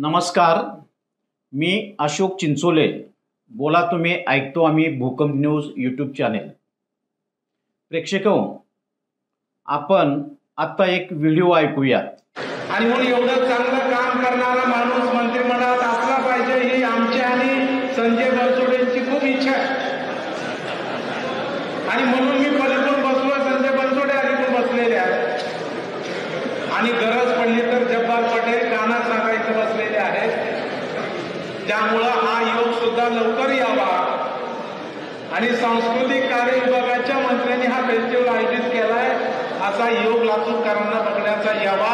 नमस्कार. मी अशोक चिंचोले. बोला तुम्ही ऐकतो आम्ही भूकंप न्यूज यूट्यूब चॅनेल. प्रेक्षको, आपण आत्ता एक व्हिडिओ ऐकूया. आणि म्हणून एवढं चांगलं काम करणारा माणूस मंत्रिमंडळात असला पाहिजे ही आमची आणि संजय बनसोडेंची खूप इच्छा आहे. आणि म्हणून मी पलीकडून बसलो, संजय बनसोडे अलीकडून बसलेले आहेत आणि गरज पडली तर जब्बार पटेल कानात सांगायचं बसलेले आहेत. त्यामुळं हा योग सुद्धा लवकर यावा आणि सांस्कृतिक कार्य विभागाच्या मंत्र्यांनी हा फेस्टिवल आयोजित केलाय असा योग लातूरकरांना बघण्याचा यावा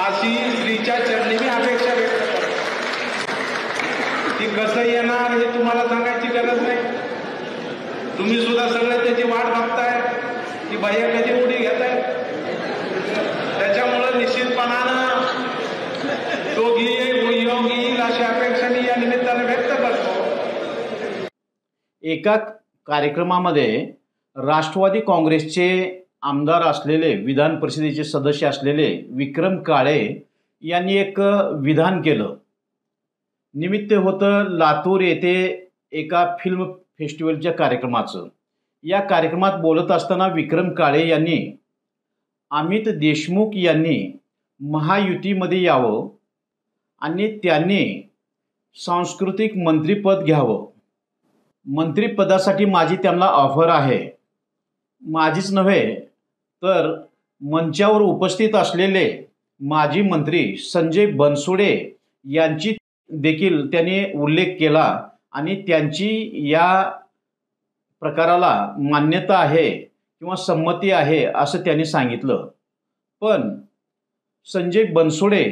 अशी श्रीच्या चरणी मी अपेक्षा व्यक्त करतो. ती कसं येणार हे तुम्हाला सांगायची गरज नाही. तुम्ही सुद्धा सगळे त्याची वाट बघताय की बाह्य कधी उडी घेत आहे. त्याच्यामुळं निश्चितपणानं तो योग येईल अशी अपेक्षा मी या निमित्ताने व्यक्त करतो. एका कार्यक्रमामध्ये राष्ट्रवादी काँग्रेसचे आमदार असलेले, विधान परिषदेचे सदस्य असलेले विक्रम काळे यांनी एक विधान केलं. निमित्त होतं लातूर येथे एका फिल्म फेस्टिवलच्या कार्यक्रमाचं. या कार्यक्रमात बोलत असताना विक्रम काळे यांनी अमित देशमुख यांनी महायुतीमध्ये यावं आणि त्यांनी सांस्कृतिक मंत्रिपद घ्यावं. मंत्रिपदासाठी माझी त्यांना ऑफर आहे. माझीच नव्हे तर मंचावर उपस्थित असलेले माजी मंत्री संजय बनसोडे यांची देखील त्यांनी उल्लेख केला आणि त्यांची या प्रकाराला मान्यता आहे किंवा संमती आहे असं त्यांनी सांगितलं. पण संजय बनसोडे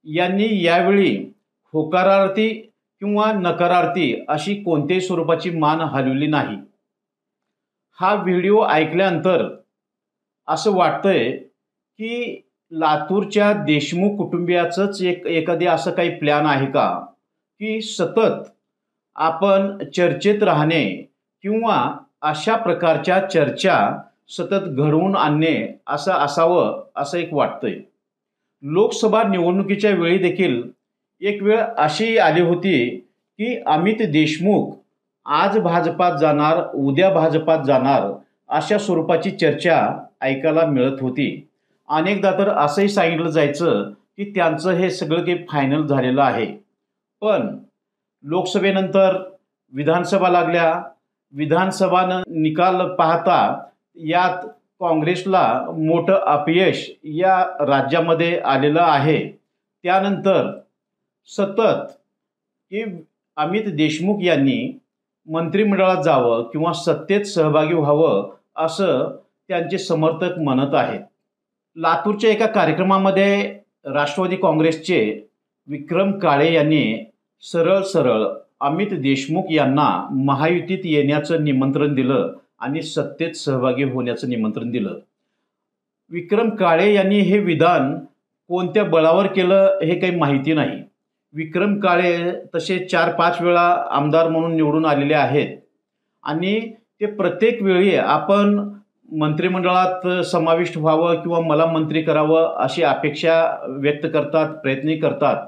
यांनी यावेळी होकारार्थी किंवा नकारार्थी अशी कोणत्याही स्वरूपाची मान हलवली नाही. हा व्हिडिओ ऐकल्यानंतर असं वाटतंय की लातूरच्या देशमुख कुटुंबियाचंच एखादी असं काही प्लॅन आहे का की सतत आपण चर्चेत राहणे किंवा अशा प्रकारच्या चर्चा सतत घडवून आणणे असं असावं असं एक वाटतंय. लोकसभा निवडणुकीच्या वेळी देखील एक वेळ अशी आली होती की अमित देशमुख आज भाजपात जाणार, उद्या भाजपात जाणार अशा स्वरूपाची चर्चा ऐकायला मिळत होती. अनेकदा तर असंही सांगितलं जायचं की त्यांचं हे सगळं काही फायनल झालेलं आहे. पण लोकसभेनंतर विधानसभा लागल्या. विधानसभानं निकाल पाहता यात काँग्रेसला मोठं अपयश या राज्यामध्ये आलेलं आहे. त्यानंतर सतत की अमित देशमुख यांनी मंत्रिमंडळात जावं किंवा सत्तेत सहभागी व्हावं असं त्यांचे समर्थक म्हणत आहेत. लातूरच्या एका कार्यक्रमामध्ये राष्ट्रवादी काँग्रेसचे विक्रम काळे यांनी सरळ अमित देशमुख यांना महायुतीत येण्याचं निमंत्रण दिलं आणि सत्तेत सहभागी होण्याचं निमंत्रण दिलं. विक्रम काळे यांनी हे विधान कोणत्या बळावर केलं हे काही माहिती नाही. विक्रम काळे तसे 4-5 वेळा आमदार म्हणून निवडून आलेले आहेत आणि ते प्रत्येक वेळी आपण मंत्रिमंडळात समाविष्ट व्हावं किंवा मला मंत्री करावं अशी अपेक्षा व्यक्त करतात, प्रयत्न करतात,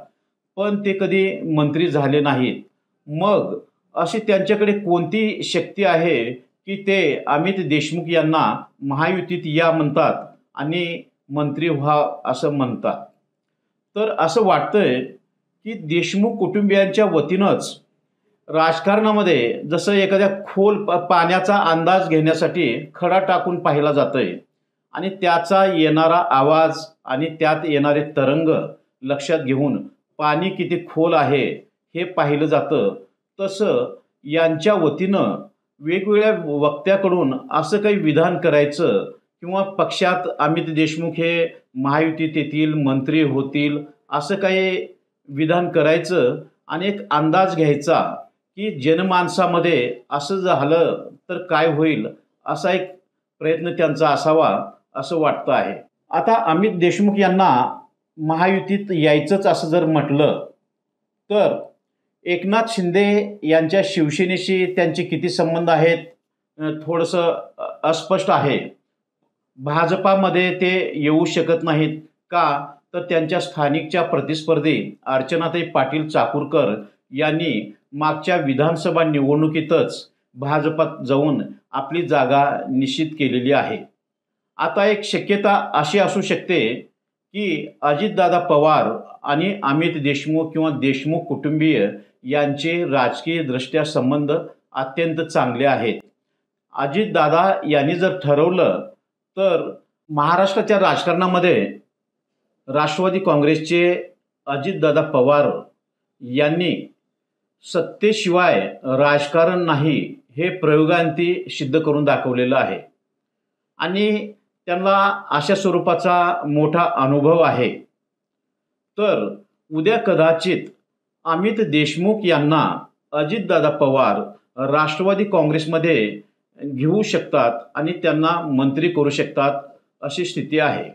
पण ते कधी मंत्री झाले नाहीत. मग अशी त्यांच्याकडे कोणती शक्ती आहे की ते अमित देशमुख यांना महायुतीत या म्हणतात आणि मंत्री व्हा असं म्हणतात. तर असं वाटतंय की देशमुख कुटुंबियांच्या वतीनंच राजकारणामध्ये जसं एखाद्या खोल पाण्याचा अंदाज घेण्यासाठी खडा टाकून पाहिला जातंय आणि त्याचा येणारा आवाज आणि त्यात येणारे तरंग लक्षात घेऊन पाणी किती खोल आहे हे पाहिलं जातं. तसं यांच्या वतीनं वेगवेगळ्या वक्त्याकडून असं काही विधान करायचं किंवा पक्षात अमित देशमुख हे महायुतीत येतील, मंत्री होतील असं काही विधान करायचं आणि एक अंदाज घ्यायचा की जनमानसामध्ये असं झालं तर काय होईल असा एक प्रयत्न त्यांचा असावा असं वाटतं आहे. आता अमित देशमुख यांना महायुतीत यायचंच असं जर म्हटलं तर एकनाथ शिंदे यांच्या शिवसेनेशी त्यांचे किती संबंध आहेत थोडंसं अस्पष्ट आहे. भाजपामध्ये ते येऊ शकत नाहीत का तर त्यांच्या स्थानिकच्या प्रतिस्पर्धी अर्चनाताई पाटील चाकूरकर यांनी मागच्या विधानसभा निवडणुकीतच भाजपात जाऊन आपली जागा निश्चित केलेली आहे. आता एक शक्यता अशी असू शकते की अजितदादा पवार आणि अमित देशमुख किंवा देशमुख कुटुंबीय यांचे राजकीयदृष्ट्या संबंध अत्यंत चांगले आहेत. अजितदादा यांनी जर ठरवलं तर महाराष्ट्राच्या राजकारणामध्ये राष्ट्रवादी काँग्रेसचे अजितदादा पवार यांनी सत्तेशिवाय राजकारण नाही हे प्रयोगांती सिद्ध करून दाखवलेलं आहे आणि त्यांना अशा स्वरूपाचा मोठा अनुभव आहे. तर उद्या कदाचित अमित देशमुख यांना अजितदादा पवार राष्ट्रवादी काँग्रेसमध्ये घेऊ शकतात आणि त्यांना मंत्री करू शकतात अशी स्थिती आहे.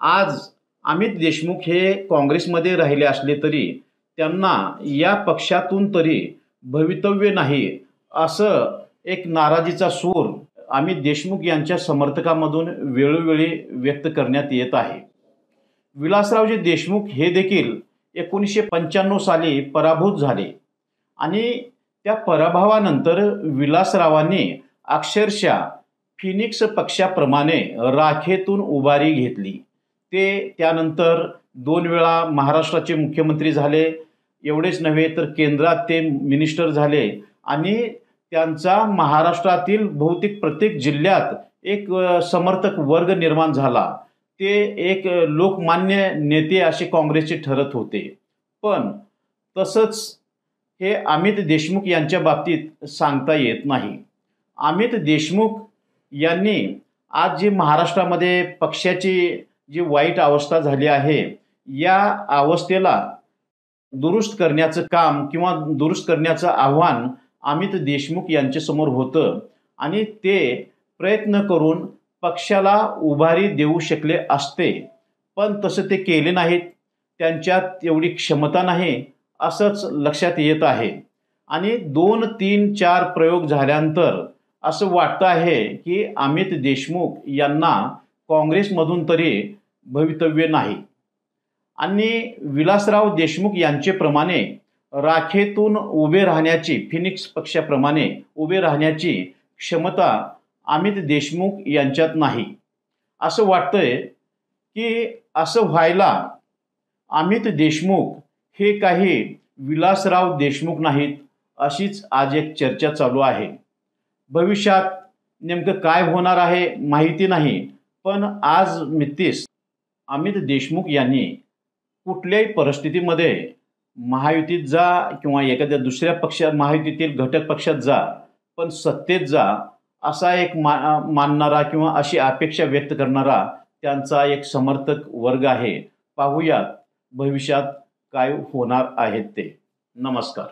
आज अमित देशमुख हे काँग्रेसमध्ये राहिले असले तरी त्यांना या पक्षातून तरी भवितव्य नाही असं एक नाराजीचा सूर अमित देशमुख यांच्या समर्थकांमधून वेळोवेळी व्यक्त करण्यात येत आहे. विलासरावजी देशमुख हे देखील 1995 साली पराभूत झाले आणि त्या पराभवानंतर विलासरावांनी अक्षरशः फिनिक्स पक्षाप्रमाणे राखेतून उभारी घेतली. ते त्यानंतर 2 वेळा महाराष्ट्राचे मुख्यमंत्री झाले. एवढेच नव्हे तर केंद्रात ते मिनिस्टर झाले आणि त्यांचा महाराष्ट्रातील बहुतेक प्रत्येक जिल्ह्यात एक समर्थक वर्ग निर्माण झाला. ते एक लोकमान्य नेते असे काँग्रेसचे ठरत होते. पण तसंच हे अमित देशमुख यांच्या बाबतीत सांगता येत नाही. अमित देशमुख यांनी आज जी महाराष्ट्रामध्ये पक्षाची जी वाईट अवस्था झाली आहे या अवस्थेला दुरुस्त करण्याचं काम किंवा दुरुस्त करण्याचं आव्हान अमित देशमुख यांच्यासमोर होतं आणि ते प्रयत्न करून पक्षाला उभारी देऊ शकले असते. पण तसं ते केले नाहीत. त्यांच्यात एवढी क्षमता नाही असंच लक्षात येत आहे आणि 2, 3, 4 प्रयोग झाल्यानंतर असं वाटतं आहे की अमित देशमुख यांना काँग्रेसमधून तरी भवितव्य नाही आणि विलासराव देशमुख यांचेप्रमाणे राखेतून उभे राहण्याची फिनिक्स पक्षाप्रमाणे उभे राहण्याची क्षमता अमित देशमुख यांच्यात नाही. असं वाटतंय की असं व्हायला अमित देशमुख हे काही विलासराव देशमुख नाहीत अशीच आज एक चर्चा चालू आहे. भविष्यात नेमकं काय होणार आहे माहिती नाही. पण आज मितीस अमित देशमुख यांनी कुठल्याही परिस्थितीमध्ये महायुतीत जा किंवा एखाद्या दुसऱ्या पक्षात महायुतीतील घटक पक्षात जा पण सत्तेत जा असा एक मानणारा किंवा अशी अपेक्षा व्यक्त करणारा त्यांचा एक समर्थक वर्ग आहे. पाहूयात भविष्यात काय होणार आहेत ते. नमस्कार.